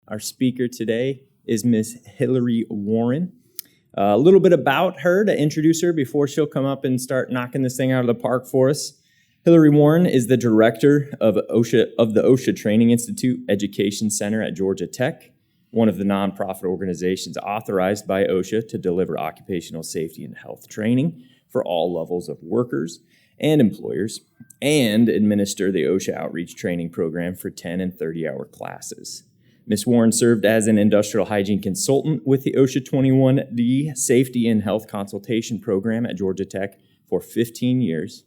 Our speaker today is Miss Hilarie Warren. A little bit about her to introduce her before she'll come up and start knocking this thing out of the park for us. Hilarie Warren is the director of the OSHA Training Institute Education Center at Georgia Tech, one of the nonprofit organizations authorized by OSHA to deliver occupational safety and health training for all levels of workers and employers, and administer the OSHA Outreach Training Program for 10 and 30-hour classes. Ms. Warren served as an industrial hygiene consultant with the OSHA 21D Safety and Health Consultation Program at Georgia Tech for 15 years,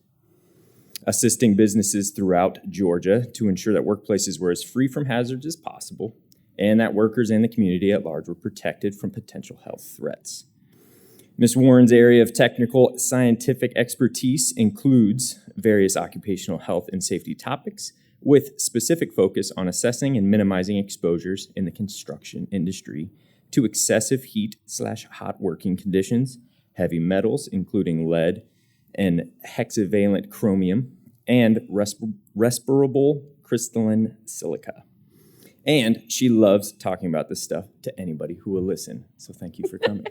assisting businesses throughout Georgia to ensure that workplaces were as free from hazards as possible and that workers and the community at large were protected from potential health threats. Ms. Warren's area of technical scientific expertise includes various occupational health and safety topics, with specific focus on assessing and minimizing exposures in the construction industry to excessive heat/hot working conditions, heavy metals, including lead and hexavalent chromium, and respirable crystalline silica. And she loves talking about this stuff to anybody who will listen, so thank you for coming.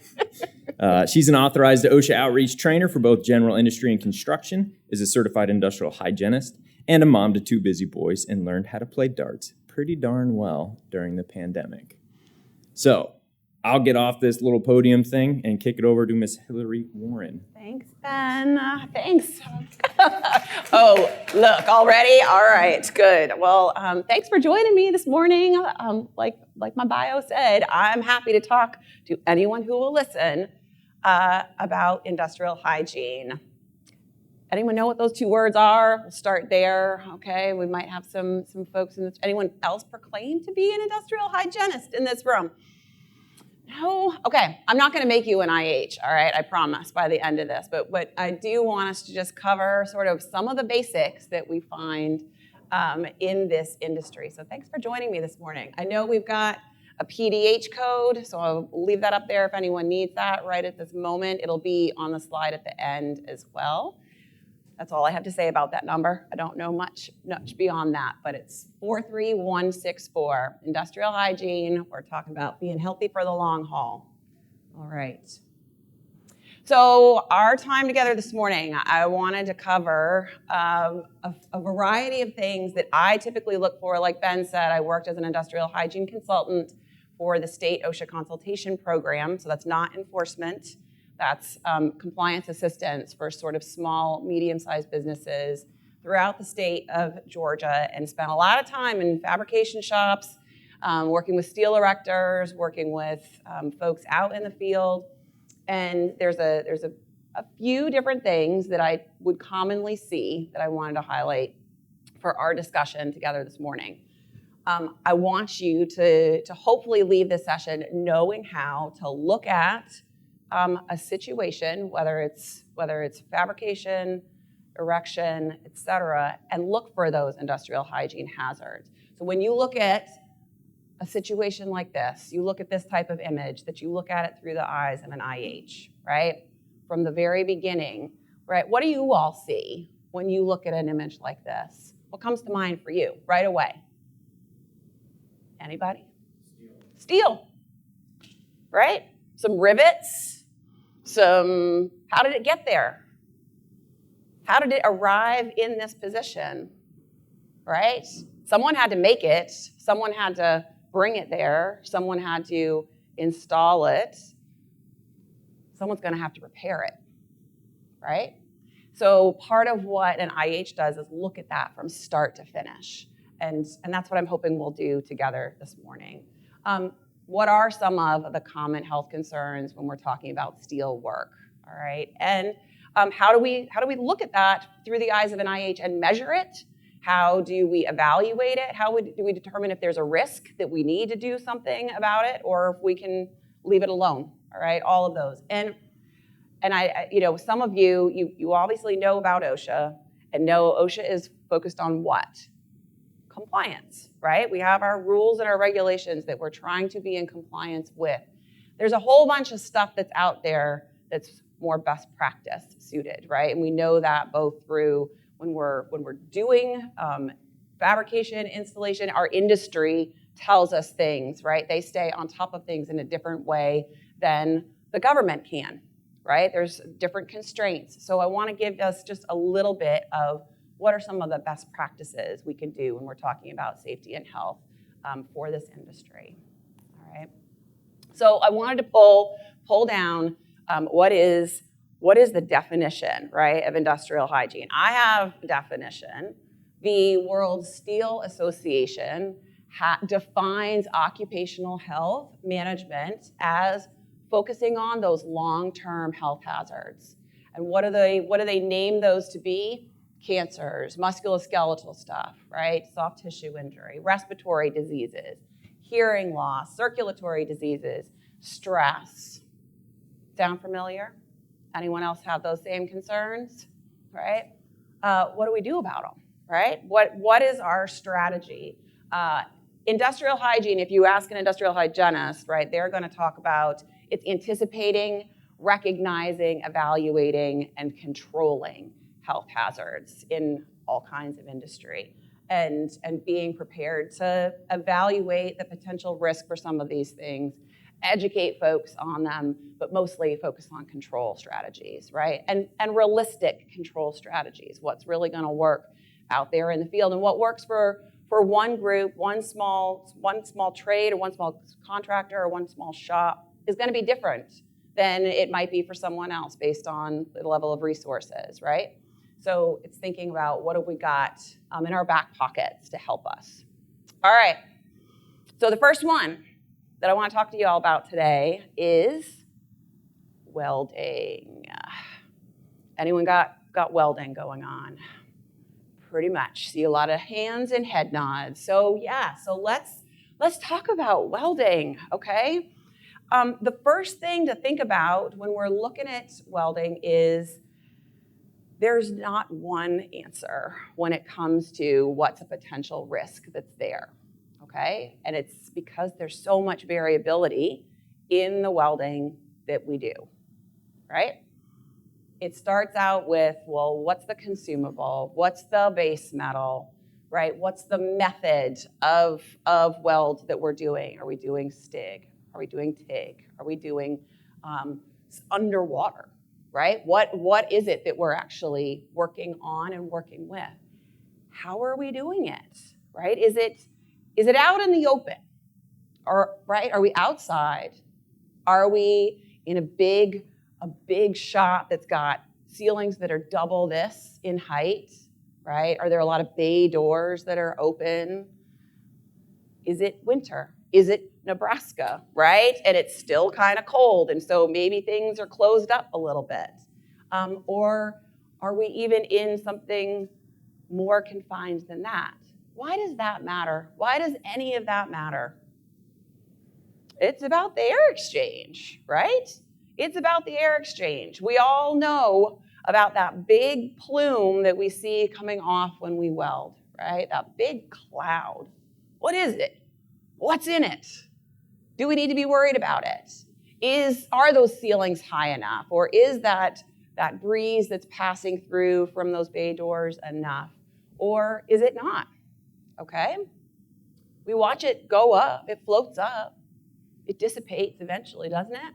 She's an authorized OSHA outreach trainer for both general industry and construction, is a certified industrial hygienist, and a mom to 2 busy boys, and learned how to play darts pretty darn well during the pandemic. So I'll get off this little podium thing and kick it over to Miss Hilarie Warren. Thanks, Ben. Thanks. Oh, look, already? All right, good. Well, thanks for joining me this morning. Like my bio said, I'm happy to talk to anyone who will listen about industrial hygiene. Anyone know what those 2 words are? We'll start there, okay? We might have some folks in this. Anyone else proclaim to be an industrial hygienist in this room? No? Okay, I'm not gonna make you an IH, all right? I promise by the end of this, but I do want us to just cover sort of some of the basics that we find in this industry. So thanks for joining me this morning. I know we've got a PDH code, so I'll leave that up there if anyone needs that right at this moment. It'll be on the slide at the end as well. That's all I have to say about that number. I don't know much beyond that, but it's 43164. Industrial hygiene, we're talking about being healthy for the long haul. All right. So our time together this morning, I wanted to cover a variety of things that I typically look for. Like Ben said, I worked as an industrial hygiene consultant for the state OSHA consultation program, so that's not enforcement. That's compliance assistance for sort of small, medium-sized businesses throughout the state of Georgia, and spent a lot of time in fabrication shops, working with steel erectors, working with folks out in the field. And there's a few different things that I would commonly see that I wanted to highlight for our discussion together this morning. I want you to hopefully leave this session knowing how to look at a situation, whether it's fabrication, erection, et cetera, and look for those industrial hygiene hazards. So when you look at a situation like this, you look at this type of image, that you look at it through the eyes of an IH, right? From the very beginning, right? What do you all see when you look at an image like this? What comes to mind for you right away? Anybody? Steel, right? Some rivets. How did it get there? How did it arrive in this position, right? Someone had to make it. Someone had to bring it there. Someone had to install it. Someone's gonna have to repair it, right? So part of what an IH does is look at that from start to finish. And that's what I'm hoping we'll do together this morning. What are some of the common health concerns when we're talking about steel work, all right? And how do we look at that through the eyes of an IH and measure it? How do we evaluate it? Do we determine if there's a risk that we need to do something about it, or if we can leave it alone, all right? All of those. And I some of you obviously know about OSHA and know OSHA is focused on what? Compliance, right? We have our rules and our regulations that we're trying to be in compliance with. There's a whole bunch of stuff that's out there that's more best practice suited, right? And we know that both through when we're doing fabrication, installation, our industry tells us things, right? They stay on top of things in a different way than the government can, right? There's different constraints. So I want to give us just a little bit of what are some of the best practices we can do when we're talking about safety and health for this industry, all right? So I wanted to pull down what is the definition, right, of industrial hygiene. I have a definition. The World Steel Association defines occupational health management as focusing on those long-term health hazards. And what do they name those to be? Cancers, musculoskeletal stuff, right? Soft tissue injury, respiratory diseases, hearing loss, circulatory diseases, stress. Sound familiar? Anyone else have those same concerns, right? What do we do about them, right? What is our strategy? Industrial hygiene, if you ask an industrial hygienist, right, they're going to talk about it's anticipating, recognizing, evaluating, and controlling health hazards in all kinds of industry, and being prepared to evaluate the potential risk for some of these things, educate folks on them, but mostly focus on control strategies, right? And realistic control strategies, what's really going to work out there in the field, and what works for one group, one small trade, or one small contractor, or one small shop is going to be different than it might be for someone else based on the level of resources, right? So it's thinking about what have we got in our back pockets to help us. All right, so the first one that I want to talk to you all about today is welding. Anyone got welding going on? Pretty much. See a lot of hands and head nods. So yeah, so let's talk about welding, okay? The first thing to think about when we're looking at welding is there's not one answer when it comes to what's a potential risk that's there, okay? And it's because there's so much variability in the welding that we do, right? It starts out with, well, what's the consumable? What's the base metal, right? What's the method of weld that we're doing? Are we doing STIG? Are we doing TIG? Are we doing underwater, right? What is it that we're actually working on and working with? How are we doing it, right? Is it out in the open? Or, right, are we outside? Are we in a big shop that's got ceilings that are double this in height, right? Are there a lot of bay doors that are open? Is it winter? Is it Nebraska, right? And it's still kind of cold, and so maybe things are closed up a little bit. Or are we even in something more confined than that? Why does that matter? Why does any of that matter? It's about the air exchange, right? It's about the air exchange. We all know about that big plume that we see coming off when we weld, right? That big cloud. What is it? What's in it? Do we need to be worried about it? Are those ceilings high enough? Or is that breeze that's passing through from those bay doors enough? Or is it not? Okay? We watch it go up. It floats up. It dissipates eventually, doesn't it?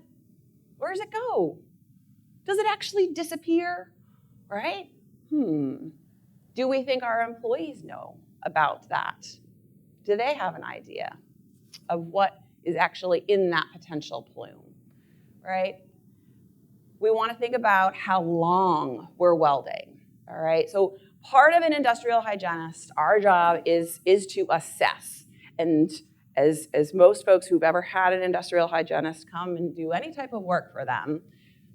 Where does it go? Does it actually disappear? Right? Do we think our employees know about that? Do they have an idea of what is actually in that potential plume? Right? We want to think about how long we're welding. All right? So part of an industrial hygienist, our job is to assess. And as most folks who've ever had an industrial hygienist come and do any type of work for them,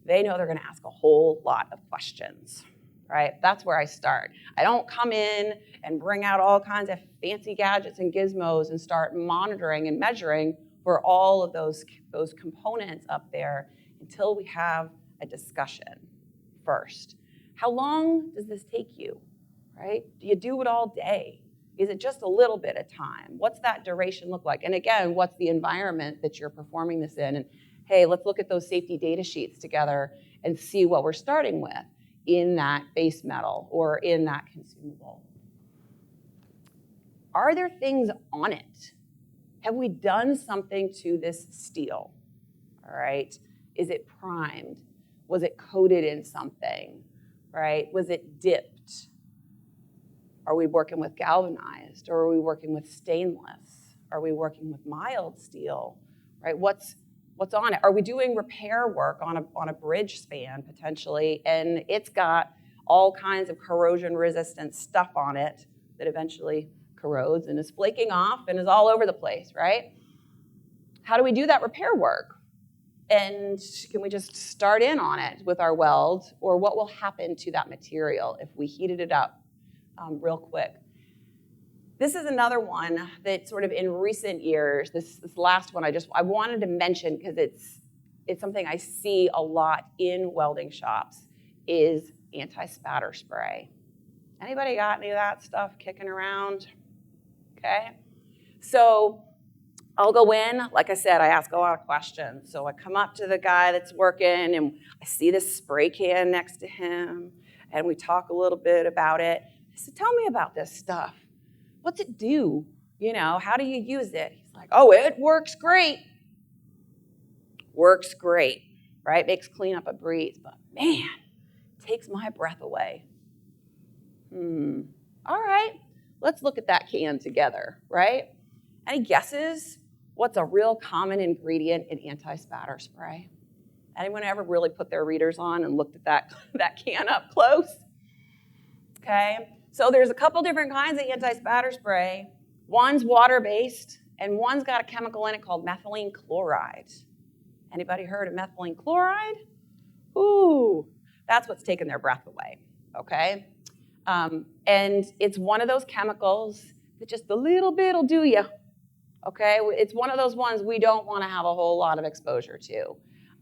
they know they're going to ask a whole lot of questions, right? That's where I start. I don't come in and bring out all kinds of fancy gadgets and gizmos and start monitoring and measuring for all of those components up there until we have a discussion first. How long does this take you, right? Do you do it all day? Is it just a little bit of time? What's that duration look like? And again, what's the environment that you're performing this in? And hey, let's look at those safety data sheets together and see what we're starting with in that base metal or in that consumable. Are there things on it Have we done something to this steel? All right. Is it primed? Was it coated in something? Right? Was it dipped? Are we working with galvanized, or are we working with stainless? Are we working with mild steel? Right? What's on it? Are we doing repair work on a bridge span potentially, and it's got all kinds of corrosion-resistant stuff on it that eventually corrodes and is flaking off and is all over the place, right? How do we do that repair work? And can we just start in on it with our weld, or what will happen to that material if we heated it up real quick? This is another one that sort of in recent years, this last one I wanted to mention because it's something I see a lot in welding shops, is anti-spatter spray. Anybody got any of that stuff kicking around? Okay. So I'll go in, like I said, I ask a lot of questions. So I come up to the guy that's working and I see this spray can next to him and we talk a little bit about it. I said, tell me about this stuff. What's it do? You know, how do you use it? He's like, oh, it works great. Works great, right? Makes cleanup a breeze, but man, takes my breath away. All right, let's look at that can together, right? Any guesses? What's a real common ingredient in anti-spatter spray? Anyone ever really put their readers on and looked at that can up close? Okay, so there's a couple different kinds of anti-spatter spray. One's water-based, and one's got a chemical in it called methylene chloride. Anybody heard of methylene chloride? Ooh, that's what's taking their breath away, okay? And it's one of those chemicals that just a little bit will do you, okay? It's one of those ones we don't want to have a whole lot of exposure to.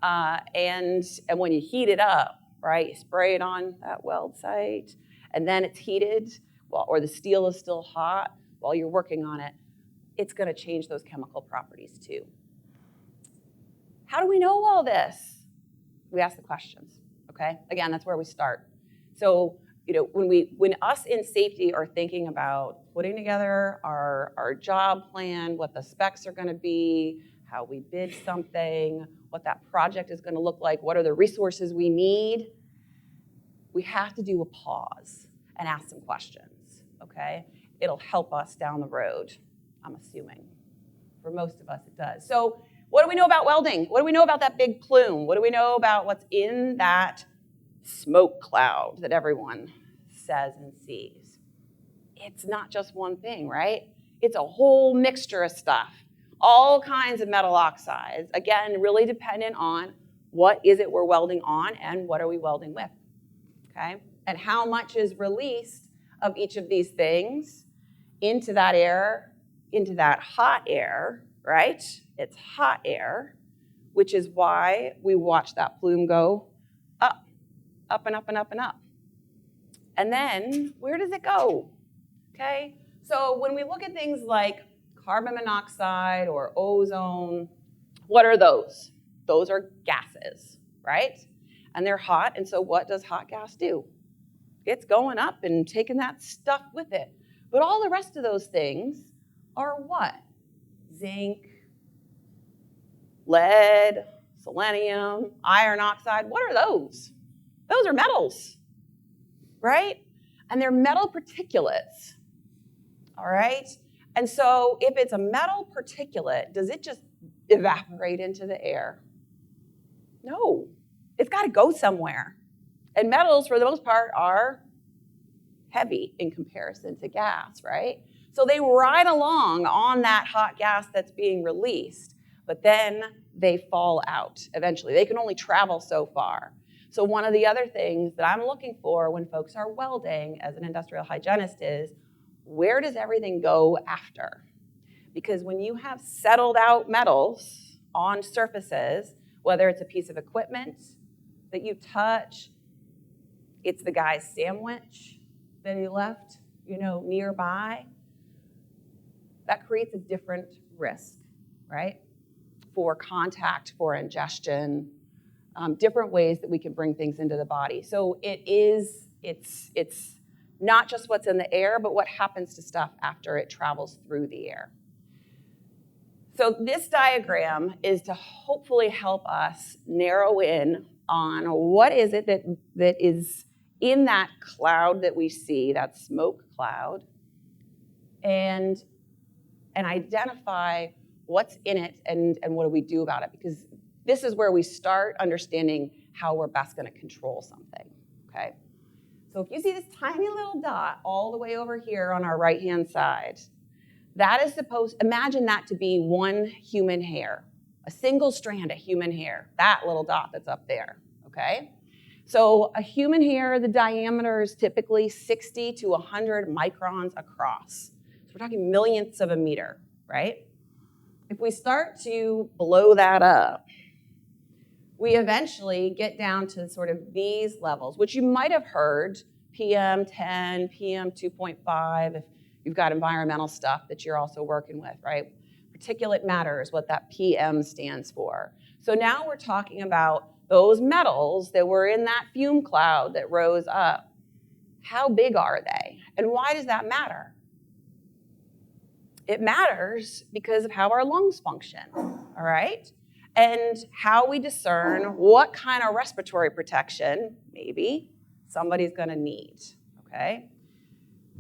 And when you heat it up, right, you spray it on that weld site, and then it's heated, or the steel is still hot while you're working on it, it's going to change those chemical properties too. How do we know all this? We ask the questions, okay? Again, that's where we start. So, you know, when us in safety are thinking about putting together our job plan, what the specs are going to be, how we bid something, what that project is going to look like, what are the resources we need, we have to do a pause and ask some questions, okay? It'll help us down the road, I'm assuming. For most of us, it does. So what do we know about welding? What do we know about that big plume? What do we know about what's in that smoke cloud that everyone says and sees? It's not just one thing, right? It's a whole mixture of stuff. All kinds of metal oxides. Again, really dependent on what is it we're welding on and what are we welding with, okay? And how much is released of each of these things into that air, into that hot air, right? It's hot air, which is why we watch that plume go up, up and up and up and up. And then where does it go? Okay, so when we look at things like carbon monoxide or ozone, what are those? Those are gases, right? And they're hot, and so what does hot gas do? It's going up and taking that stuff with it. But all the rest of those things are what? Zinc, lead, selenium, iron oxide. What are those? Those are metals, right? And they're metal particulates, all right? And so if it's a metal particulate, does it just evaporate into the air? No, it's got to go somewhere. And metals, for the most part, are heavy in comparison to gas, right? So they ride along on that hot gas that's being released, but then they fall out eventually. They can only travel so far. So one of the other things that I'm looking for when folks are welding as an industrial hygienist is, where does everything go after? Because when you have settled out metals on surfaces, whether it's a piece of equipment that you touch, it's the guy's sandwich that he left, you know, nearby, that creates a different risk, right? For contact, for ingestion, different ways that we can bring things into the body. So it's not just what's in the air, but what happens to stuff after it travels through the air. So this diagram is to hopefully help us narrow in on what is it that is in that cloud that we see, that smoke cloud, and identify what's in it and what do we do about it, because this is where we start understanding how we're best going to control something, okay? So if you see this tiny little dot all the way over here on our right-hand side, that is imagine that to be one human hair, a single strand of human hair, that little dot that's up there, okay? So a human hair, the diameter is typically 60 to 100 microns across. So we're talking millionths of a meter, right? If we start to blow that up, we eventually get down to sort of these levels, which you might have heard, PM10, PM2.5, if you've got environmental stuff that you're also working with, right? Particulate matter is what that PM stands for. So now we're talking about those metals that were in that fume cloud that rose up. How big are they? And why does that matter? It matters because of how our lungs function, all right? And how we discern what kind of respiratory protection, maybe, somebody's gonna need, okay?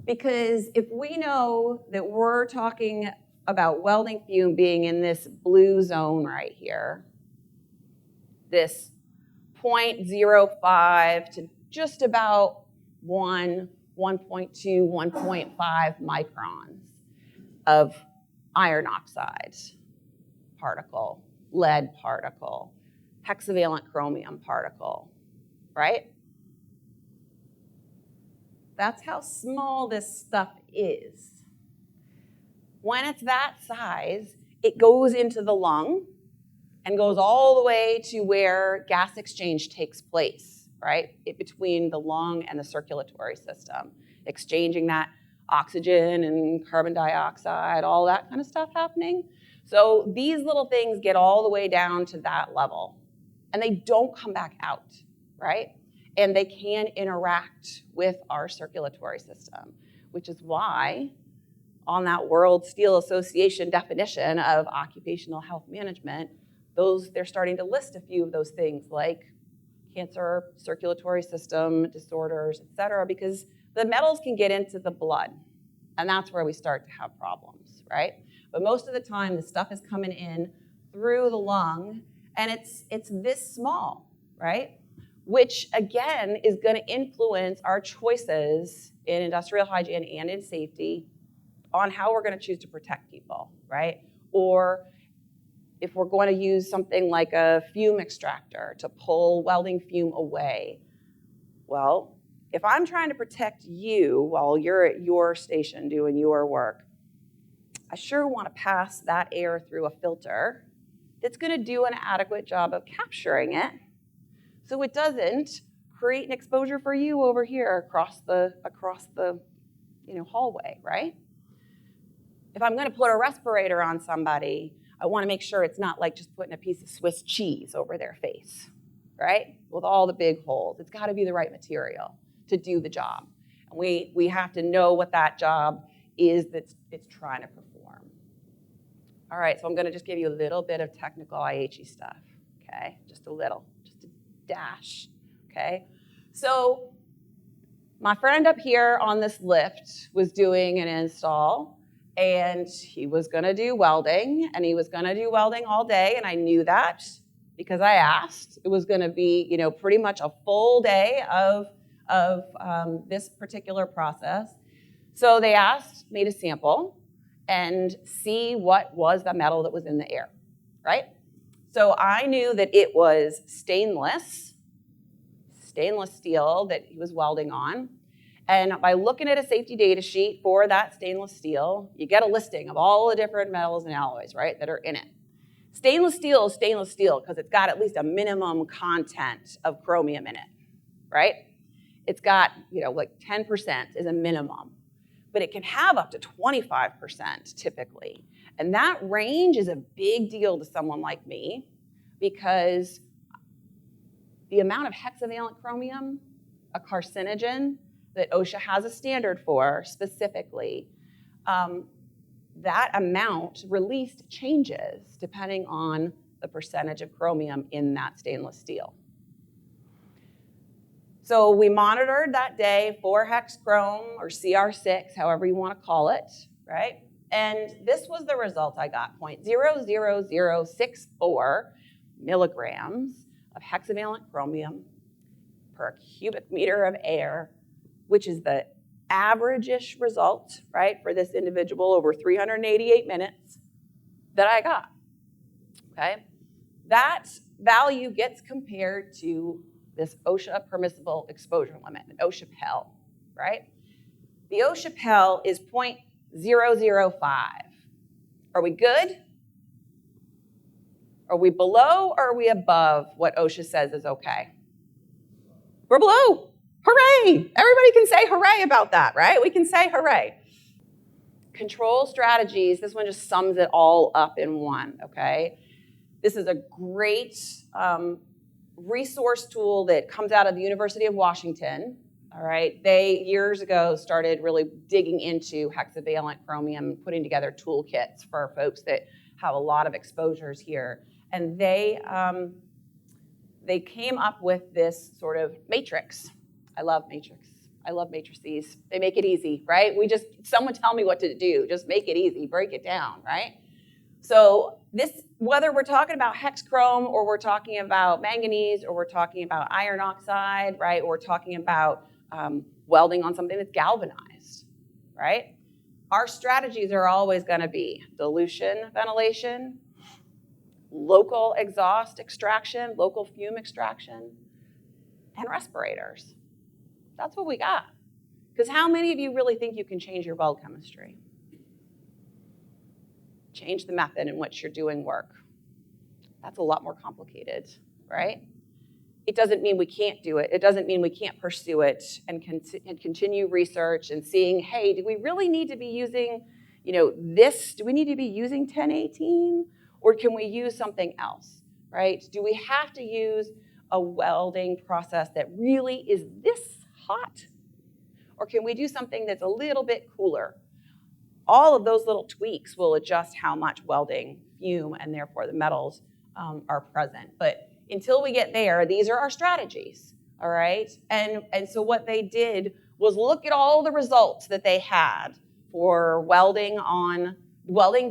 Because if we know that we're talking about welding fume being in this blue zone right here, this 0.05 to just about 1, 1.2, 1.5 microns of iron oxide particle, lead particle, hexavalent chromium particle, right? That's how small this stuff is. When it's that size, it goes into the lung and goes all the way to where gas exchange takes place, right? Between the lung and the circulatory system, exchanging that oxygen and carbon dioxide, all that kind of stuff happening. So these little things get all the way down to that level, and they don't come back out, right? And they can interact with our circulatory system, which is why on that World Steel Association definition of occupational health management, they're starting to list a few of those things like cancer, circulatory system disorders, et cetera, because the metals can get into the blood, and that's where we start to have problems, right? But most of the time, the stuff is coming in through the lung, and it's this small, right? Which, again, is going to influence our choices in industrial hygiene and in safety on how we're going to choose to protect people, right? Or if we're going to use something like a fume extractor to pull welding fume away, well, if I'm trying to protect you while you're at your station doing your work, I sure want to pass that air through a filter that's going to do an adequate job of capturing it so it doesn't create an exposure for you over here across the hallway, right? If I'm going to put a respirator on somebody, I want to make sure it's not like just putting a piece of Swiss cheese over their face, right? With all the big holes. It's got to be the right material to do the job. And we have to know what that job is that it's trying to perform. All right, so I'm going to just give you a little bit of technical IHE stuff, okay? Just a little, just a dash, okay? So my friend up here on this lift was doing an install, and he was going to do welding, and he was going to do welding all day, and I knew that because I asked. It was going to be, pretty much a full day of this particular process. So they asked me to sample and see what was the metal that was in the air, right? So I knew that it was stainless steel that he was welding on. And by looking at a safety data sheet for that stainless steel, you get a listing of all the different metals and alloys, right, that are in it. Stainless steel is stainless steel because it's got at least a minimum content of chromium in it, right? It's got, like 10% is a minimum, but it can have up to 25% typically. And that range is a big deal to someone like me because the amount of hexavalent chromium, a carcinogen that OSHA has a standard for specifically, that amount released changes depending on the percentage of chromium in that stainless steel. So we monitored that day for hex chrome or CR6, however you want to call it, right? And this was the result I got, 0.00064 milligrams of hexavalent chromium per cubic meter of air, which is the average-ish result, right, for this individual over 388 minutes that I got, okay? That value gets compared to this OSHA permissible exposure limit, an OSHA PEL, right? The OSHA PEL is 0.005. Are we good? Are we below or are we above what OSHA says is okay? We're below. Hooray! Everybody can say hooray about that, right? We can say hooray. Control strategies, this one just sums it all up in one, okay? This is a great resource tool that comes out of the University of Washington, all right? They, years ago, started really digging into hexavalent chromium, putting together toolkits for folks that have a lot of exposures here. And they came up with this sort of matrix. I love matrix. I love matrices. They make it easy, right? Someone tell me what to do. Just make it easy, break it down, right? So this, whether we're talking about hex chrome or we're talking about manganese or we're talking about iron oxide, right? Or we're talking about welding on something that's galvanized, right? Our strategies are always going to be dilution ventilation, local exhaust extraction, local fume extraction, and respirators. That's what we got. Because how many of you really think you can change your weld chemistry? Change the method in which you're doing work. That's a lot more complicated, right? It doesn't mean we can't do it. It doesn't mean we can't pursue it and continue research and seeing, hey, do we really need to be using, this? Do we need to be using 1018? Or can we use something else, right? Do we have to use a welding process that really is this hot? Or can we do something that's a little bit cooler? All of those little tweaks will adjust how much welding, fume, and therefore the metals are present. But until we get there, these are our strategies, all right? And so what they did was look at all the results that they had for welding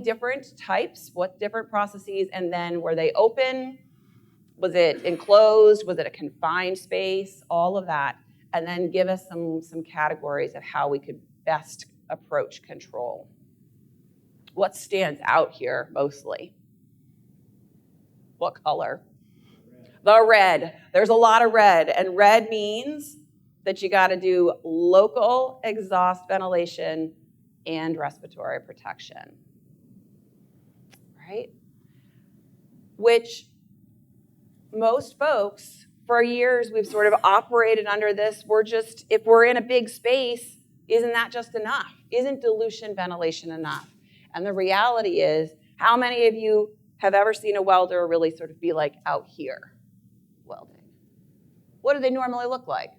different types, what different processes, and then were they open? Was it enclosed? Was it a confined space? All of that. And then give us some categories of how we could best approach control. What stands out here mostly? What color? The red. There's a lot of red, and red means that you got to do local exhaust ventilation and respiratory protection, right? Which most folks, for years, we've sort of operated under this. If we're in a big space, isn't that just enough? Isn't dilution ventilation enough? And the reality is, how many of you have ever seen a welder really sort of be like out here welding? What do they normally look like?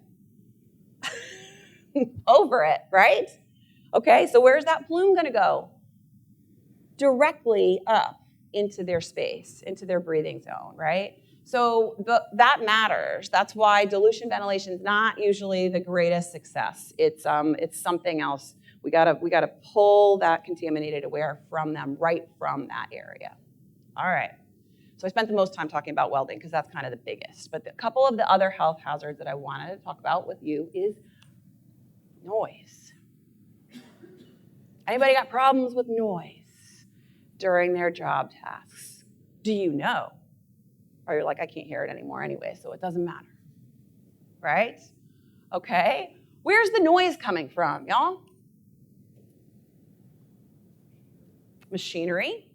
Over it, right? Okay, so where's that plume gonna go? Directly up into their space, into their breathing zone, right? So that matters. That's why dilution ventilation is not usually the greatest success. It's something else. We gotta pull that contaminated air from them, right from that area. All right. So I spent the most time talking about welding because that's kind of the biggest. But a couple of the other health hazards that I wanted to talk about with you is noise. Anybody got problems with noise during their job tasks? Do you know? Or you're like, I can't hear it anymore anyway, so it doesn't matter, right? Okay, where's the noise coming from, y'all? Machinery,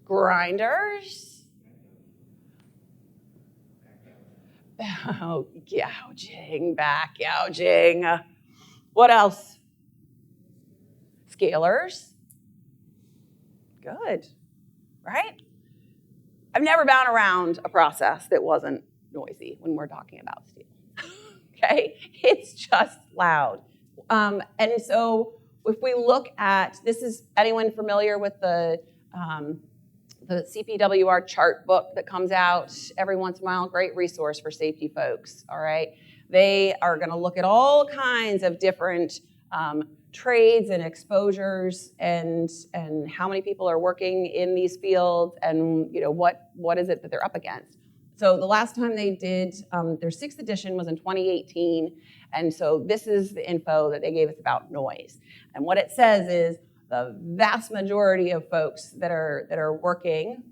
grinders, back gouging. What else? Scalers. Good, right? I've never been around a process that wasn't noisy when we're talking about steel, okay? It's just loud. And so if we look at, this is, anyone familiar with the CPWR chart book that comes out every once in a while? Great resource for safety folks, all right? They are gonna look at all kinds of different trades and exposures and how many people are working in these fields and what is it that they're up against. So the last time they did, their 6th edition was in 2018, and so this is the info that they gave us about noise. And what it says is the vast majority of folks that are working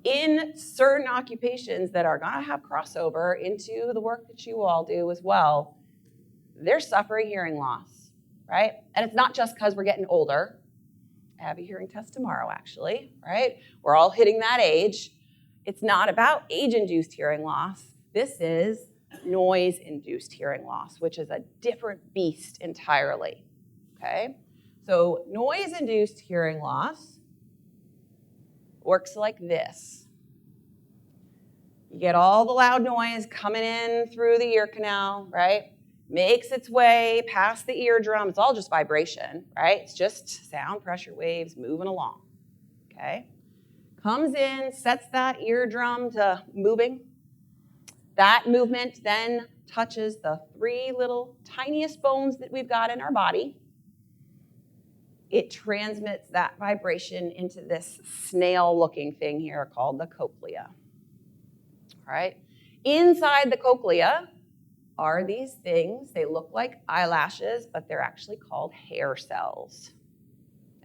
in certain occupations that are gonna have crossover into the work that you all do as well, they're suffering hearing loss, right? And it's not just because we're getting older. I have a hearing test tomorrow, actually, right? We're all hitting that age. It's not about age-induced hearing loss. This is noise-induced hearing loss, which is a different beast entirely, okay? So noise-induced hearing loss works like this. You get all the loud noise coming in through the ear canal, right? Makes its way past the eardrum. It's all just vibration, right? It's just sound pressure waves moving along, okay? Comes in, sets that eardrum to moving. That movement then touches the 3 little tiniest bones that we've got in our body. It transmits that vibration into this snail-looking thing here called the cochlea. All right? Inside the cochlea are these things. They look like eyelashes, but they're actually called hair cells.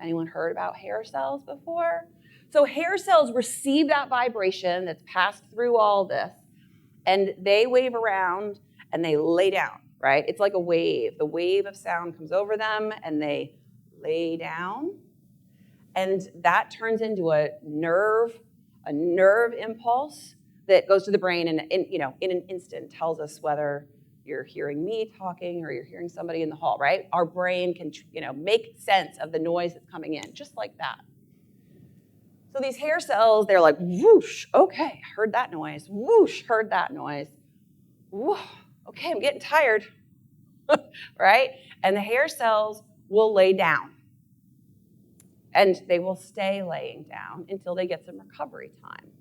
Anyone heard about hair cells before? So hair cells receive that vibration that's passed through all this, and they wave around and they lay down, right? It's like a wave. The wave of sound comes over them and they lay down, and that turns into a nerve impulse that goes to the brain and in an instant tells us whether you're hearing me talking or you're hearing somebody in the hall, right? Our brain can make sense of the noise that's coming in, just like that. So these hair cells, they're like, whoosh, okay, heard that noise. Whoosh, heard that noise. Whoosh, okay, I'm getting tired, right? And the hair cells will lay down. And they will stay laying down until they get some recovery time,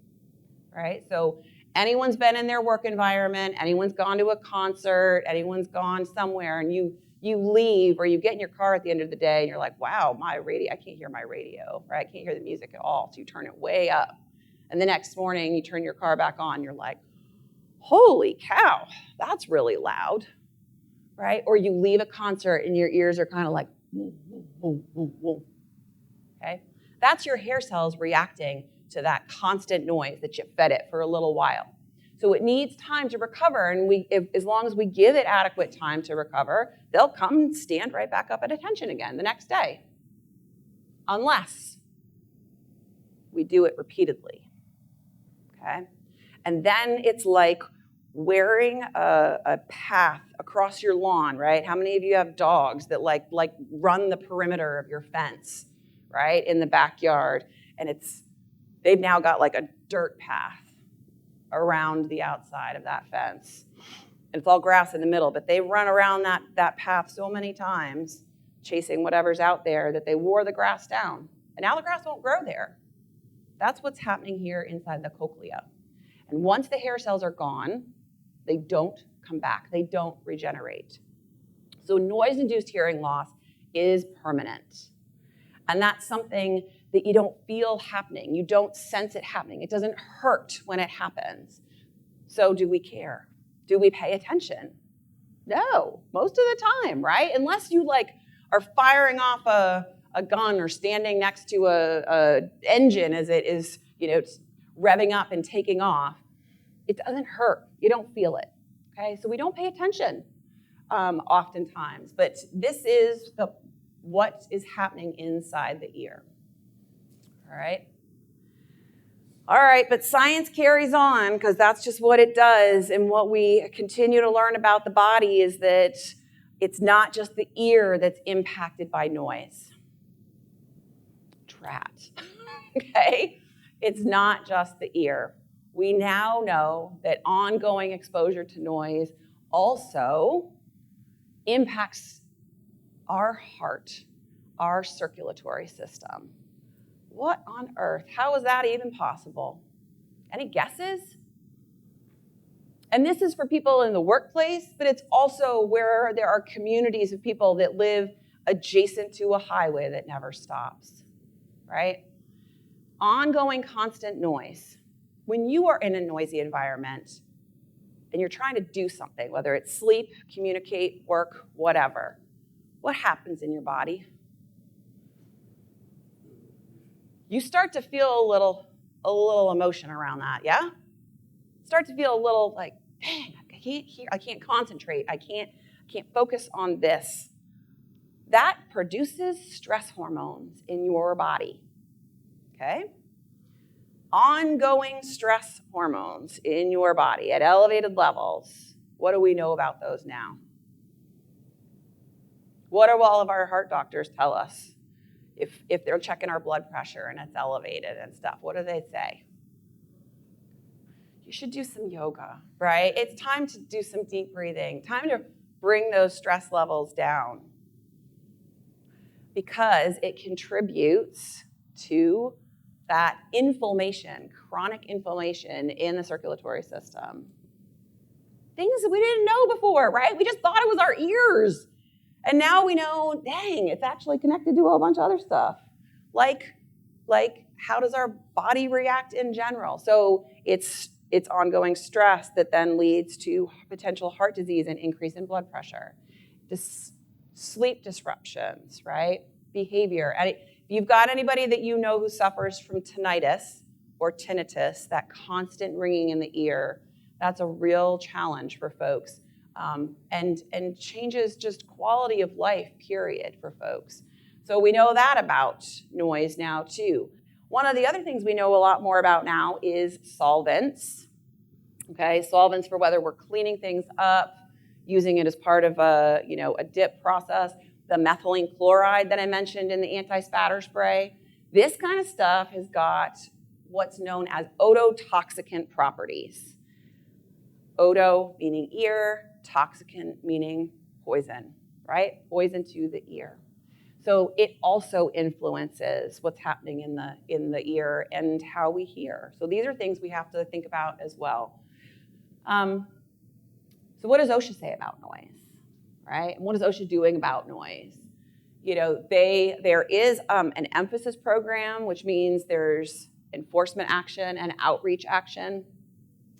right? So anyone's been in their work environment, anyone's gone to a concert, anyone's gone somewhere, and you leave or you get in your car at the end of the day and you're like, wow, my radio, I can't hear my radio, right? I can't hear the music at all. So you turn it way up. And the next morning you turn your car back on, you're like, holy cow, that's really loud, right? Or you leave a concert and your ears are kind of like, woo, woo, woo, woo, woo. Okay? That's your hair cells reacting to that constant noise that you fed it for a little while. So it needs time to recover, and as long as we give it adequate time to recover, they'll come and stand right back up at attention again the next day, unless we do it repeatedly, okay? And then it's like wearing a path across your lawn, right? How many of you have dogs that like run the perimeter of your fence, right, in the backyard, and they've now got like a dirt path around the outside of that fence. It's all grass in the middle, but they run around that path so many times, chasing whatever's out there, that they wore the grass down. And now the grass won't grow there. That's what's happening here inside the cochlea. And once the hair cells are gone, they don't come back. They don't regenerate. So noise-induced hearing loss is permanent. And that's something that you don't feel happening. You don't sense it happening. It doesn't hurt when it happens. So do we care? Do we pay attention? No, most of the time, right? Unless you are firing off a gun or standing next to a engine as it is, revving up and taking off. It doesn't hurt. You don't feel it, okay? So we don't pay attention oftentimes, but this is what is happening inside the ear. All right, but science carries on because that's just what it does. And what we continue to learn about the body is that it's not just the ear that's impacted by noise. Drat, okay? It's not just the ear. We now know that ongoing exposure to noise also impacts our heart, our circulatory system. What on earth? How is that even possible? Any guesses? And this is for people in the workplace, but it's also where there are communities of people that live adjacent to a highway that never stops, right? Ongoing constant noise. When you are in a noisy environment and you're trying to do something, whether it's sleep, communicate, work, whatever, what happens in your body? You start to feel a little emotion around that, yeah? Start to feel a little like, dang, I can't hear, I can't concentrate, I can't focus on this. That produces stress hormones in your body, okay? Ongoing stress hormones in your body at elevated levels. What do we know about those now? What do all of our heart doctors tell us if they're checking our blood pressure and it's elevated and stuff? What do they say? You should do some yoga, right? It's time to do some deep breathing, time to bring those stress levels down because it contributes to that inflammation, chronic inflammation in the circulatory system. Things that we didn't know before, right? We just thought it was our ears. And now we know, dang, it's actually connected to a whole bunch of other stuff. Like how does our body react in general? So it's ongoing stress that then leads to potential heart disease and increase in blood pressure. Sleep disruptions, right? Behavior. And if you've got anybody that you know who suffers from tinnitus or tinnitus, that constant ringing in the ear, that's a real challenge for folks. And changes just quality of life, period, for folks. So we know that about noise now, too. One of the other things we know a lot more about now is solvents. Okay, solvents for whether we're cleaning things up, using it as part of a dip process. The methylene chloride that I mentioned in the anti-spatter spray. This kind of stuff has got what's known as ototoxicant properties. Oto meaning ear, toxicant meaning poison, right? Poison to the ear. So it also influences what's happening in the ear and how we hear. So these are things we have to think about as well. So what does OSHA say about noise, right? And what is OSHA doing about noise? There is an emphasis program, which means there's enforcement action and outreach action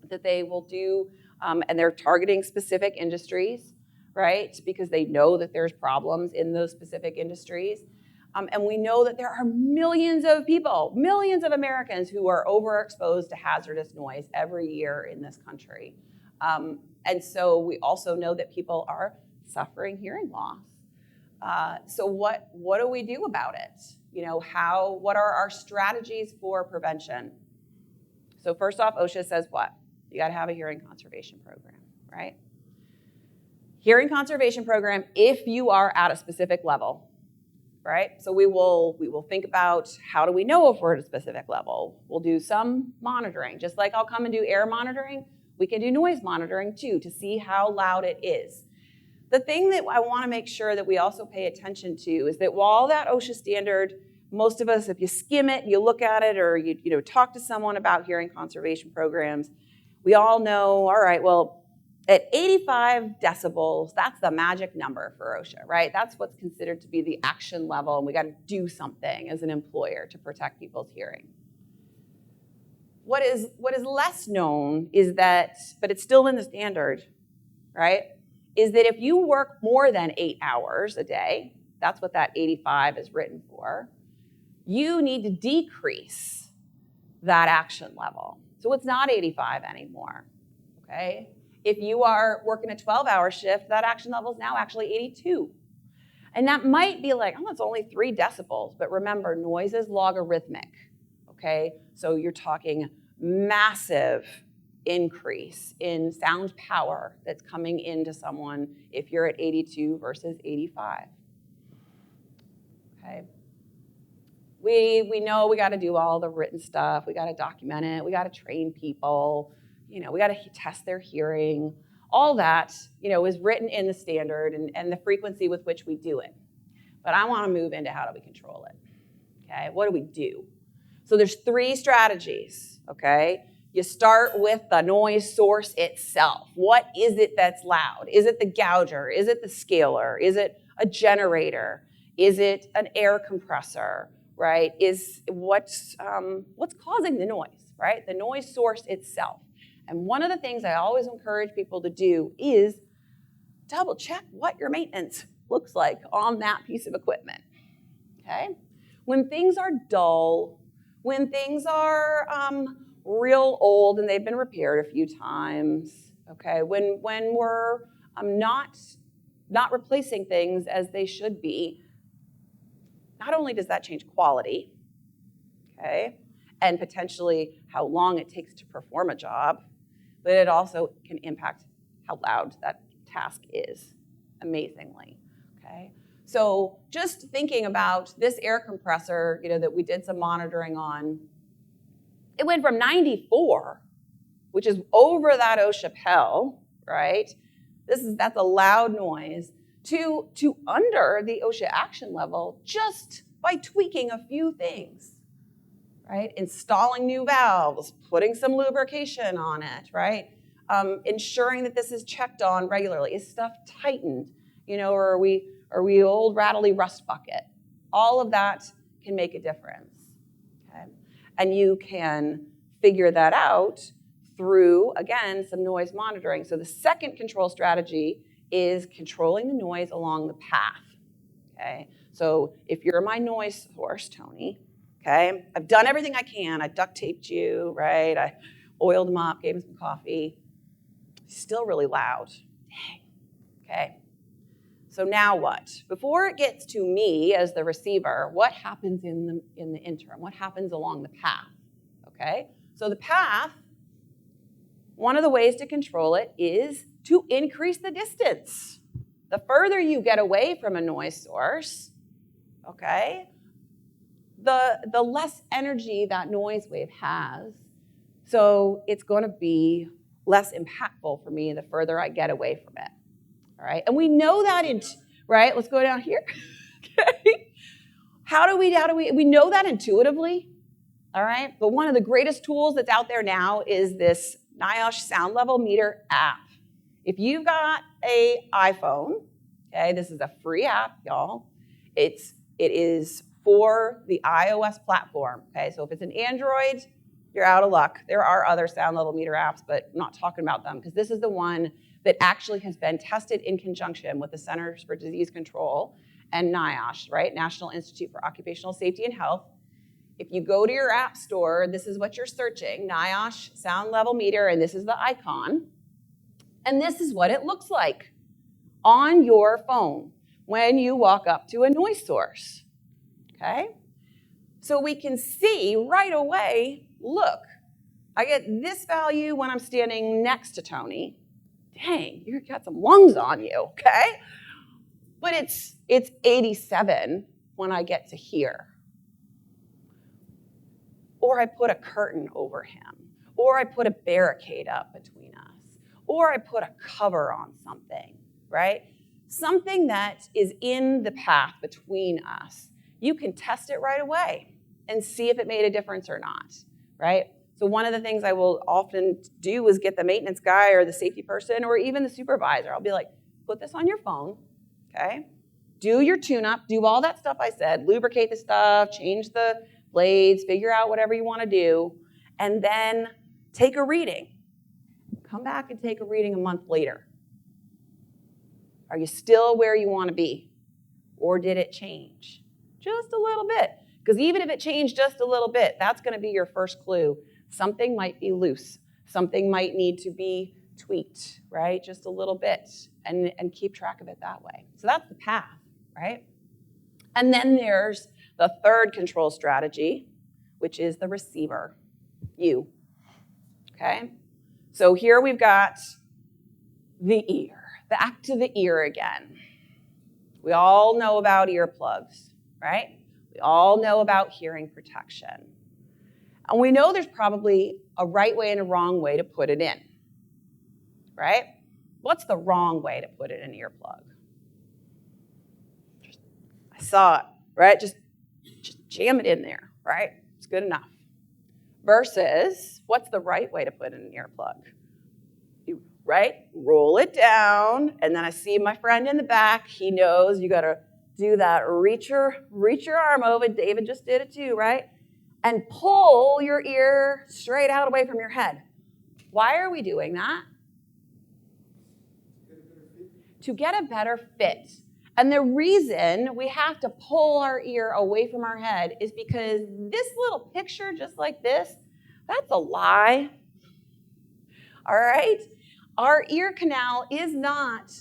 that they will do, and they're targeting specific industries, right? Because they know that there's problems in those specific industries. And we know that there are millions of people, millions of Americans who are overexposed to hazardous noise every year in this country. And so we also know that people are suffering hearing loss. So what do we do about it? What are our strategies for prevention? So first off, OSHA says what? You got to have a hearing conservation program, right? Hearing conservation program if you are at a specific level, right? So we will think about how do we know if we're at a specific level. We'll do some monitoring. Just like I'll come and do air monitoring, we can do noise monitoring too to see how loud it is. The thing that I want to make sure that we also pay attention to is that while that OSHA standard, most of us, if you skim it, you look at it, or you talk to someone about hearing conservation programs, we all know, all right, well, at 85 decibels, that's the magic number for OSHA, right? That's what's considered to be the action level, and we got to do something as an employer to protect people's hearing. What is less known is that, but it's still in the standard, right, is that if you work more than 8 hours a day, that's what that 85 is written for, you need to decrease that action level. So it's not 85 anymore, okay? If you are working a 12-hour shift, that action level is now actually 82. And that might be like, oh, it's only 3 decibels, but remember, noise is logarithmic, okay? So you're talking massive increase in sound power that's coming into someone if you're at 82 versus 85, okay? We know we got to do all the written stuff. We got to document it. We got to train people. We got to test their hearing. All that, is written in the standard and the frequency with which we do it, but I want to move into how do we control it, okay? What do we do? So there's 3 strategies, okay? You start with the noise source itself. What is it that's loud? Is it the gouger? Is it the scaler? Is it a generator? Is it an air compressor, right? Is what's causing the noise, right? The noise source itself. And one of the things I always encourage people to do is double check what your maintenance looks like on that piece of equipment, okay? When things are dull, when things are real old and they've been repaired a few times, okay? When we're not replacing things as they should be, not only does that change quality, okay, and potentially how long it takes to perform a job, but it also can impact how loud that task is, amazingly, okay? So just thinking about this air compressor, that we did some monitoring on, it went from 94, which is over that OSHA PEL, right? That's a loud noise, to under the OSHA action level just by tweaking a few things, right? Installing new valves, putting some lubrication on it, right? Ensuring that this is checked on regularly. Is stuff tightened? Or are we old rattly rust bucket? All of that can make a difference, okay? And you can figure that out through, again, some noise monitoring. So the second control strategy is controlling the noise along the path, okay? So if you're my noise source, Tony, okay, I've done everything I can. I duct taped you, right? I oiled him up, gave him some coffee. Still really loud. Dang, okay. So now what? Before it gets to me as the receiver, what happens in the interim? What happens along the path, okay? So the path, one of the ways to control it is to increase the distance. The further you get away from a noise source, okay, the less energy that noise wave has. So it's going to be less impactful for me the further I get away from it. All right, and we know that right? Let's go down here. Okay. How do we know that intuitively? All right, but one of the greatest tools that's out there now is this NIOSH sound level meter app. If you've got an iPhone, okay, this is a free app, y'all. It is for the iOS platform. Okay, so if it's an Android, you're out of luck. There are other sound level meter apps, but I'm not talking about them because this is the one that actually has been tested in conjunction with the Centers for Disease Control and NIOSH, right? National Institute for Occupational Safety and Health. If you go to your app store, this is what you're searching, NIOSH sound level meter, and this is the icon. And this is what it looks like on your phone when you walk up to a noise source, okay? So we can see right away, look, I get this value when I'm standing next to Tony. Dang, you got some lungs on you, okay? But it's 87 when I get to here. Or I put a curtain over him. Or I put a barricade up between us. Or I put a cover on something, right? Something that is in the path between us. You can test it right away and see if it made a difference or not, right? So one of the things I will often do is get the maintenance guy or the safety person or even the supervisor. I'll be like, put this on your phone, okay? Do your tune-up, do all that stuff I said, lubricate the stuff, change the blades, figure out whatever you want to do, and then take a reading. Come back and take a reading a month later. Are you still where you want to be? Or did it change? Just a little bit. Because even if it changed just a little bit, that's going to be your first clue. Something might be loose. Something might need to be tweaked, right? Just a little bit, and keep track of it that way. So that's the path, right? And then there's the third control strategy, which is the receiver, you, okay? So here we've got the ear, back to the ear again. We all know about earplugs, right? We all know about hearing protection. And we know there's probably a right way and a wrong way to put it in, right? What's the wrong way to put it in an earplug? I saw it, right? Just jam it in there, right? It's good enough. Versus, what's the right way to put in an earplug? You, right? Roll it down, and then I see my friend in the back. He knows you got to do that. Reach your arm over. David just did it too, right? And pull your ear straight out away from your head. Why are we doing that? To get a better fit. And the reason we have to pull our ear away from our head is because this little picture, just like this, that's a lie. All right? Our ear canal is not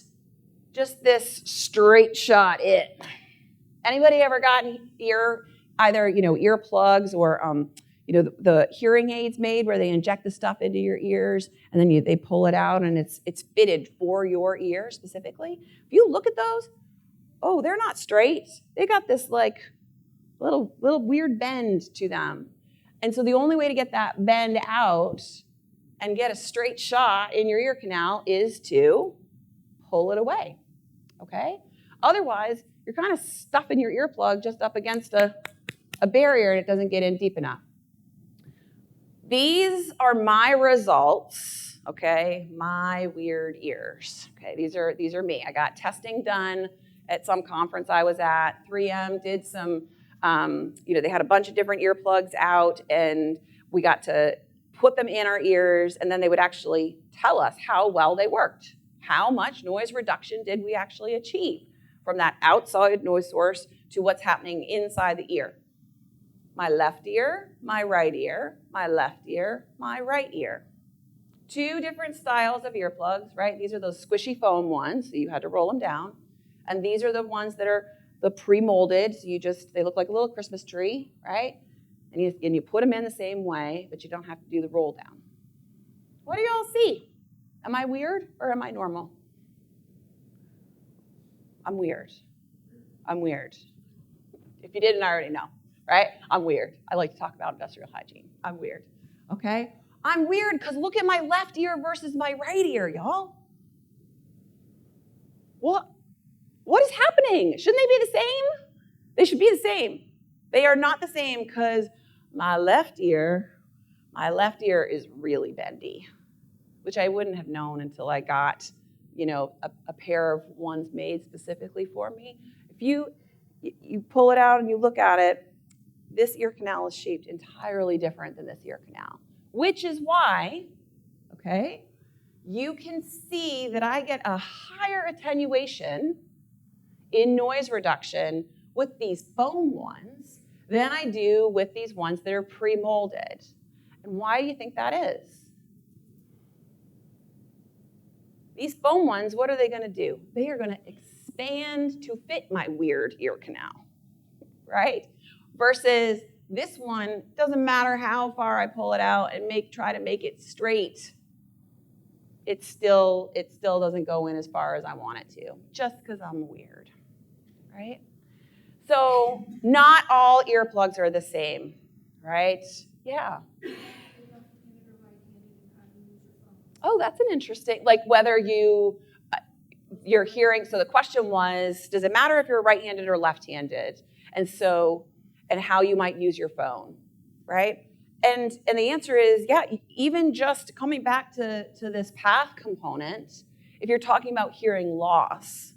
just this straight shot it. Anybody ever gotten either earplugs or the hearing aids made where they inject the stuff into your ears and then they pull it out and it's fitted for your ear specifically? If you look at those, oh, they're not straight. They got this like little weird bend to them. And so the only way to get that bend out and get a straight shot in your ear canal is to pull it away, okay? Otherwise, you're kind of stuffing your earplug just up against a barrier and it doesn't get in deep enough. These are my results, okay? My weird ears, okay? These are me. I got testing done at some conference I was at. 3M did some, they had a bunch of different earplugs out, and we got to put them in our ears, and then they would actually tell us how well they worked. How much noise reduction did we actually achieve from that outside noise source to what's happening inside the ear? My left ear, my right ear, my left ear, my right ear. 2 different styles of earplugs, right? These are those squishy foam ones, so you had to roll them down. And these are the ones that are the pre-molded, so they look like a little Christmas tree, right? And you put them in the same way, but you don't have to do the roll down. What do y'all see? Am I weird or am I normal? I'm weird. I'm weird. If you didn't, I already know, right? I'm weird. I like to talk about industrial hygiene. I'm weird, okay? I'm weird because look at my left ear versus my right ear, y'all. What is happening? Shouldn't they be the same? They should be the same. They are not the same because my left ear is really bendy, which I wouldn't have known until I got, a pair of ones made specifically for me. If you pull it out and you look at it, this ear canal is shaped entirely different than this ear canal, which is why, okay, you can see that I get a higher attenuation in noise reduction with these foam ones than I do with these ones that are pre-molded. And why do you think that is? These foam ones, what are they going to do? They are going to expand to fit my weird ear canal, right? Versus this one, doesn't matter how far I pull it out and try to make it straight, it still doesn't go in as far as I want it to, just because I'm weird, right? So not all earplugs are the same, right? Yeah. Oh, that's an interesting, like whether you're hearing, so the question was, does it matter if you're right-handed or left-handed? And how you might use your phone, right? And the answer is, yeah, even just coming back to this path component, if you're talking about hearing loss,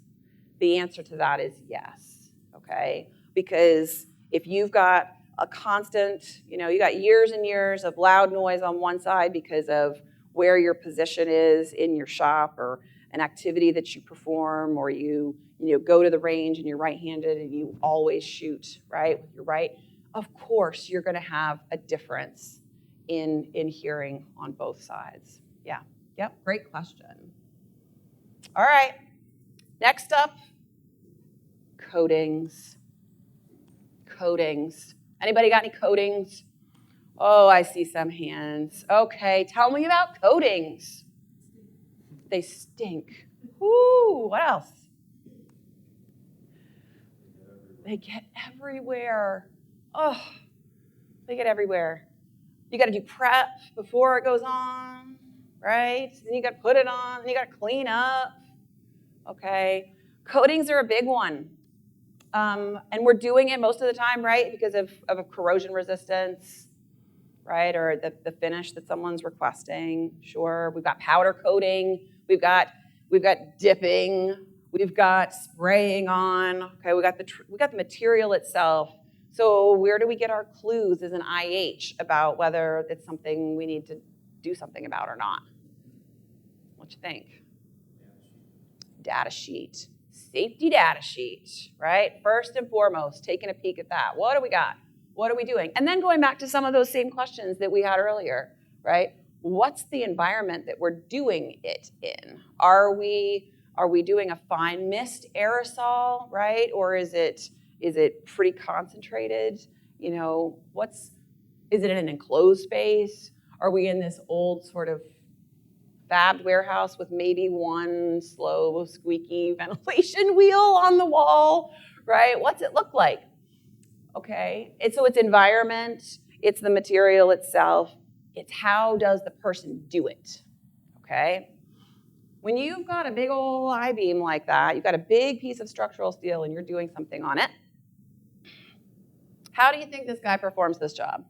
the answer to that is yes, okay? Because if you've got a constant, you got years and years of loud noise on one side because of where your position is in your shop or an activity that you perform, or you go to the range and you're right-handed and you always shoot, right, with your right, of course you're going to have a difference in hearing on both sides. Yeah, yep, great question. All right, next up, coatings. Coatings. Anybody got any coatings? Oh, I see some hands. Okay, tell me about coatings. They stink. Ooh, what else? They get everywhere. Oh, they get everywhere. You got to do prep before it goes on, right? Then you got to put it on, then you got to clean up. Okay, coatings are a big one. and we're doing it most of the time, right, because of a corrosion resistance, right, or the finish that someone's requesting. Sure, we've got powder coating, we've got dipping, we've got spraying on. Okay, we got the material itself. So where do we get our clues as an IH about whether it's something we need to do something about or not? What you think? Data sheet. Safety data sheet, right? First and foremost, taking a peek at that. What do we got? What are we doing? And then going back to some of those same questions that we had earlier, right? What's the environment that we're doing it in? Are we doing a fine mist aerosol, right? Or is it pretty concentrated? You know, is it in an enclosed space? Are we in this old sort of fabbed warehouse with maybe one slow, squeaky ventilation wheel on the wall, right? What's it look like? Okay, so it's environment, it's the material itself, it's how does the person do it, okay? When you've got a big old I-beam like that, you've got a big piece of structural steel and you're doing something on it, how do you think this guy performs this job?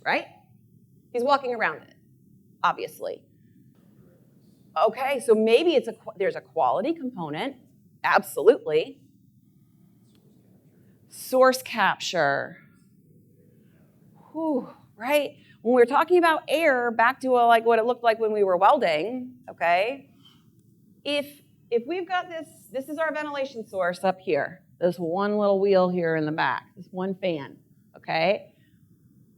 Right? He's walking around it, obviously. Okay, so maybe there's a quality component, absolutely. Source capture. Whew, right? When we're talking about air, back to like what it looked like when we were welding, okay? If we've got this is our ventilation source up here, this one little wheel here in the back, this one fan, okay?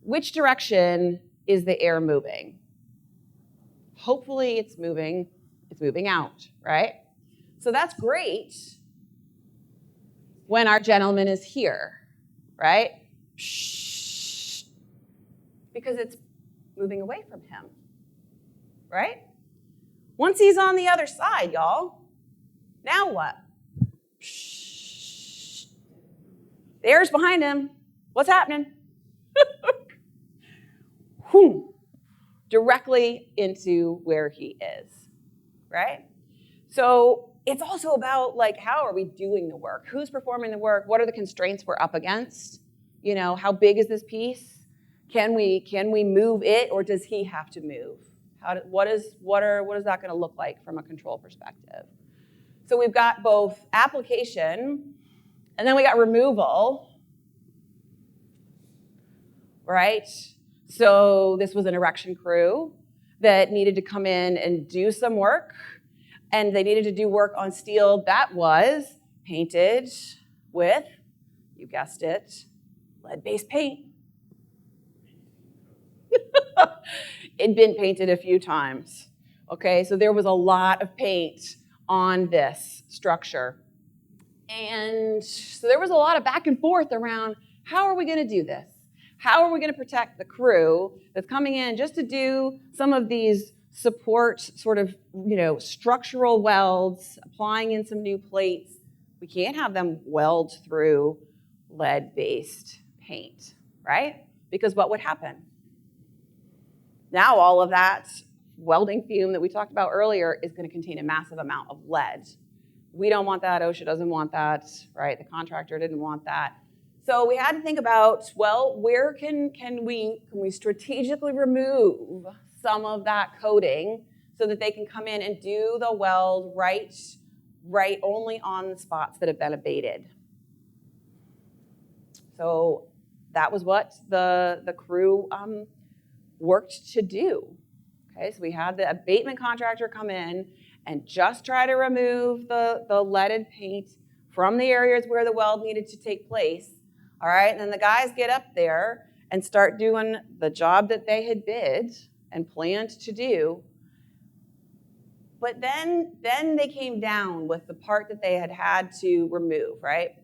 Which direction is the air moving? Hopefully it's moving out, right? So that's great when our gentleman is here, right? Because it's moving away from him, right? Once he's on the other side, y'all, now what? The air's behind him. What's happening? Directly into where he is, right? So it's also about like, how are we doing the work? Who's performing the work? What are the constraints we're up against? You know, how big is this piece? Can we move it, or does he have to move? What is that going to look like from a control perspective? So we've got both application, and then we got removal, right? So this was an erection crew that needed to come in and do some work, and they needed to do work on steel that was painted with, you guessed it, lead-based paint. It'd been painted a few times, okay? So there was a lot of paint on this structure. And so there was a lot of back and forth around, how are we gonna do this? How are we going to protect the crew that's coming in just to do some of these support sort of, you know, structural welds, applying in some new plates? We can't have them weld through lead-based paint, right? Because what would happen? Now all of that welding fume that we talked about earlier is going to contain a massive amount of lead. We don't want that. OSHA doesn't want that, right? The contractor didn't want that. So we had to think about, well, where can we strategically remove some of that coating so that they can come in and do the weld right only on the spots that have been abated. So that was what the crew worked to do. Okay, so we had the abatement contractor come in and just try to remove the leaded paint from the areas where the weld needed to take place. All right, and then the guys get up there and start doing the job that they had bid and planned to do. But then they came down with the part that they had to remove, right?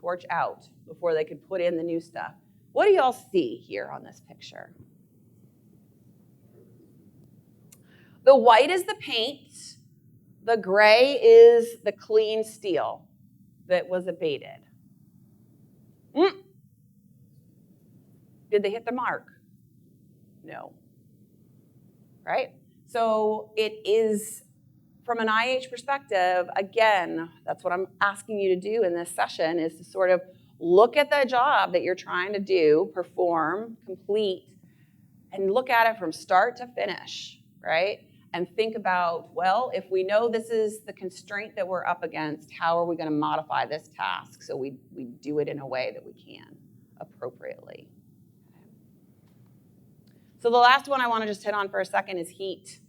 Torch out before they could put in the new stuff. What do y'all see here on this picture? The white is the paint. The gray is the clean steel that was abated. Did they hit the mark? No. right? So it is, from an IH perspective, again, that's what I'm asking you to do in this session, is to sort of look at the job that you're trying to do, perform, complete, and look at it from start to finish, right? And think about, well, if we know this is the constraint that we're up against, how are we going to modify this task so we do it in a way that we can appropriately? So the last one I want to just hit on for a second is heat,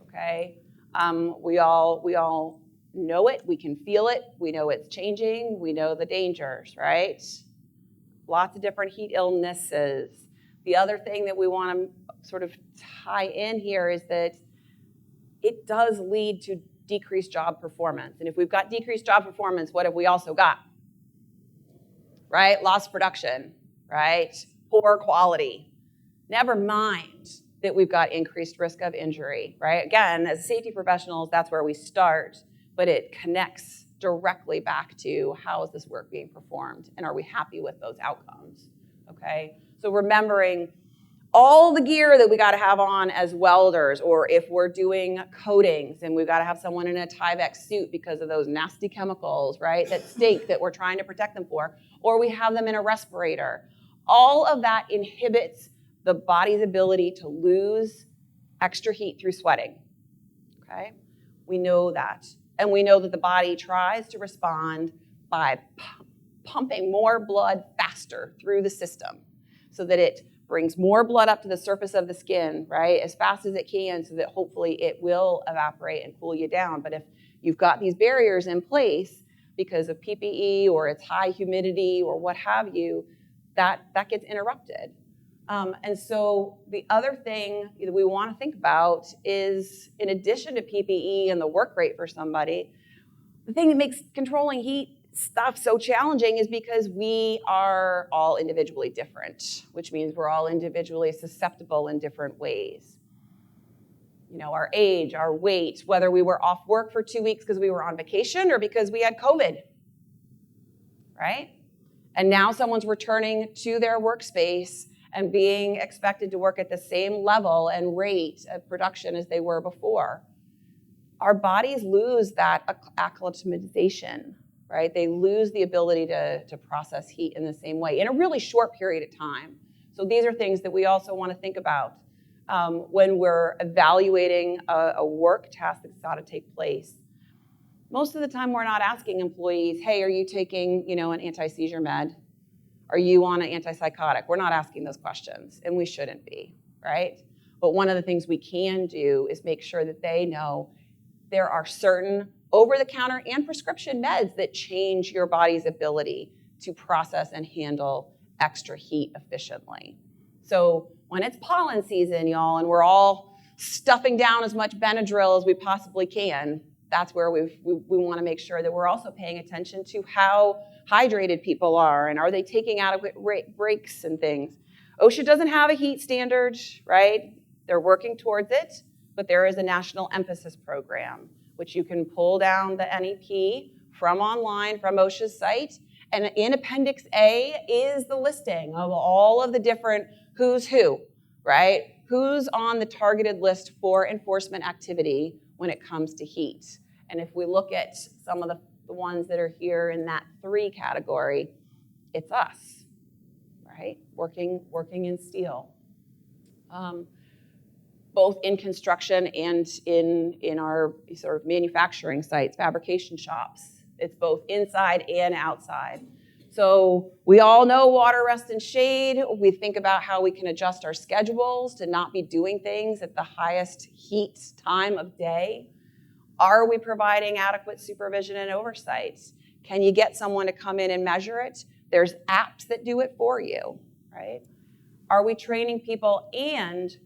okay? We all know it, we can feel it, we know it's changing, we know the dangers, right? Lots of different heat illnesses. The other thing that we want to sort of tie in here is that it does lead to decreased job performance. And if we've got decreased job performance, what have we also got? Right? Lost production, right? Poor quality. Never mind that we've got increased risk of injury, right? Again, as safety professionals, that's where we start, but it connects directly back to how is this work being performed and are we happy with those outcomes, okay? So remembering all the gear that we got to have on as welders, or if we're doing coatings and we've got to have someone in a Tyvek suit because of those nasty chemicals, right, that stink that we're trying to protect them for, or we have them in a respirator. All of that inhibits the body's ability to lose extra heat through sweating, okay? We know that. And we know that the body tries to respond by pumping more blood faster through the system so that it brings more blood up to the surface of the skin, right, as fast as it can so that hopefully it will evaporate and cool you down. But if you've got these barriers in place because of PPE or it's high humidity or what have you, that gets interrupted. And so the other thing that we want to think about is, in addition to PPE and the work rate for somebody, the thing that makes controlling heat stuff so challenging is because we are all individually different, which means we're all individually susceptible in different ways. You know, our age, our weight, whether we were off work for 2 weeks because we were on vacation or because we had COVID, right? And now someone's returning to their workspace and being expected to work at the same level and rate of production as they were before. Our bodies lose that acclimatization, right? They lose the ability to process heat in the same way in a really short period of time. So these are things that we also want to think about when we're evaluating a work task that's got to take place. Most of the time, we're not asking employees, hey, are you taking, an anti-seizure med? Are you on an antipsychotic? We're not asking those questions, and we shouldn't be, right? But one of the things we can do is make sure that they know there are certain over-the-counter and prescription meds that change your body's ability to process and handle extra heat efficiently. So when it's pollen season, y'all, and we're all stuffing down as much Benadryl as we possibly can, that's where we want to make sure that we're also paying attention to how hydrated people are and are they taking adequate breaks and things. OSHA doesn't have a heat standard, right? They're working towards it, but there is a national emphasis program, which you can pull down the NEP from online, from OSHA's site. And in Appendix A is the listing of all of the different who's who, right? Who's on the targeted list for enforcement activity when it comes to heat. And if we look at some of the ones that are here in that 3 category, it's us, right? Working in steel. Both in construction and in our sort of manufacturing sites, fabrication shops. It's both inside and outside. So we all know water, rest, and shade. We think about how we can adjust our schedules to not be doing things at the highest heat time of day. Are we providing adequate supervision and oversight? Can you get someone to come in and measure it? There's apps that do it for you, right? Are we training people? And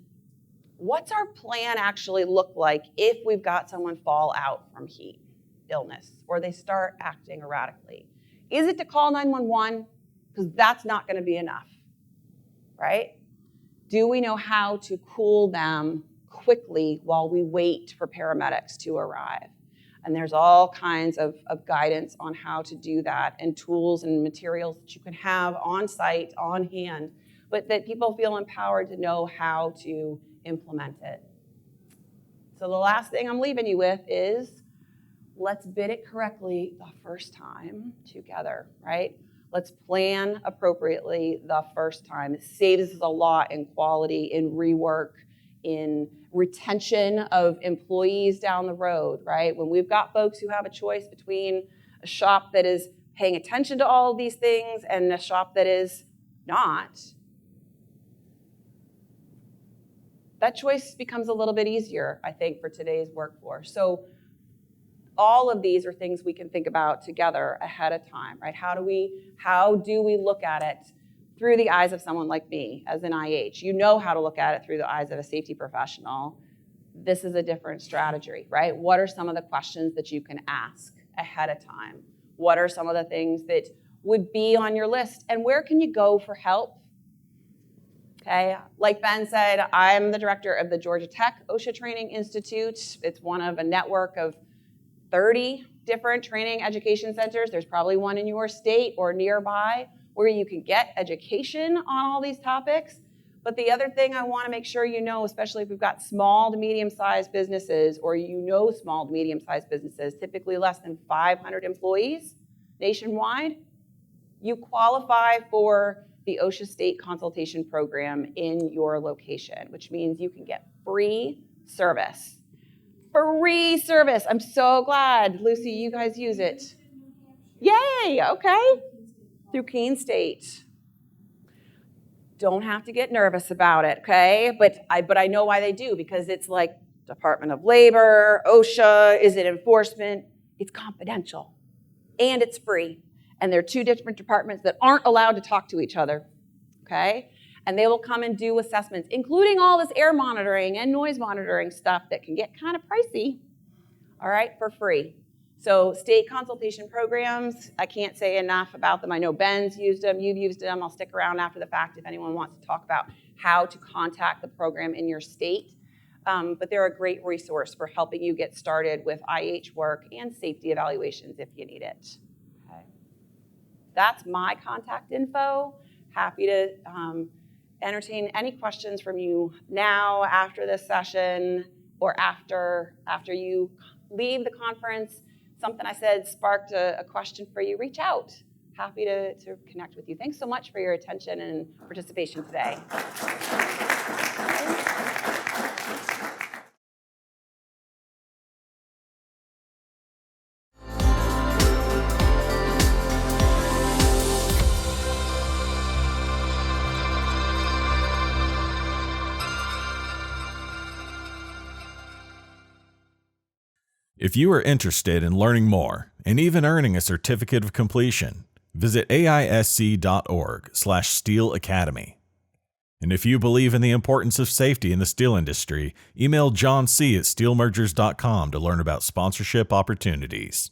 what's our plan actually look like if we've got someone fall out from heat illness or they start acting erratically? Is it to call 911? Because that's not going to be enough, right? Do we know how to cool them quickly while we wait for paramedics to arrive? And there's all kinds of guidance on how to do that and tools and materials that you can have on site, on hand, but that people feel empowered to know how to implement it. So the last thing I'm leaving you with is let's bid it correctly the first time together, right? Let's plan appropriately the first time. It saves us a lot in quality, in rework, in retention of employees down the road, right? When we've got folks who have a choice between a shop that is paying attention to all of these things and a shop that is not, that choice becomes a little bit easier, I think, for today's workforce. So all of these are things we can think about together ahead of time, right? How do we look at it through the eyes of someone like me as an IH? You know how to look at it through the eyes of a safety professional. This is a different strategy, right? What are some of the questions that you can ask ahead of time? What are some of the things that would be on your list? And where can you go for help? Okay, like Ben said, I'm the director of the Georgia Tech OSHA Training Institute. It's one of a network of 30 different training education centers. There's probably one in your state or nearby where you can get education on all these topics. But the other thing I want to make sure you know, especially if we've got small to medium-sized businesses, or you know small to medium-sized businesses, typically less than 500 employees nationwide, you qualify for the OSHA State Consultation Program in your location, which means you can get free service. Free service. I'm so glad, Lucy, you guys use it. Yay, okay. Through Keene State. Don't have to get nervous about it, okay? But I know why they do, because it's like Department of Labor, OSHA, is it enforcement? It's confidential, and it's free. And they're two different departments that aren't allowed to talk to each other, okay? And they will come and do assessments, including all this air monitoring and noise monitoring stuff that can get kind of pricey, all right, for free. So state consultation programs, I can't say enough about them. I know Ben's used them, you've used them. I'll stick around after the fact if anyone wants to talk about how to contact the program in your state. But they're a great resource for helping you get started with IH work and safety evaluations if you need it. Okay. That's my contact info. Happy to entertain any questions from you now, after this session, or after you leave the conference. Something I said sparked a question for you. Reach out. Happy to connect with you. Thanks so much for your attention and participation today. If you are interested in learning more and even earning a certificate of completion, visit AISC.org/Steel Academy. And if you believe in the importance of safety in the steel industry, email John C. at steelmergers.com to learn about sponsorship opportunities.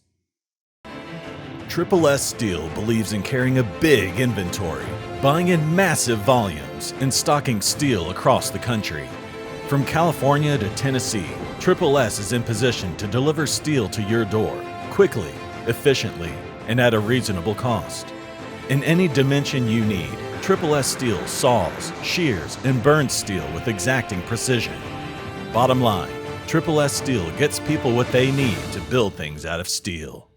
Triple S Steel believes in carrying a big inventory, buying in massive volumes, and stocking steel across the country. From California to Tennessee, Triple S is in position to deliver steel to your door quickly, efficiently, and at a reasonable cost. In any dimension you need, Triple S Steel saws, shears, and burns steel with exacting precision. Bottom line, Triple S Steel gets people what they need to build things out of steel.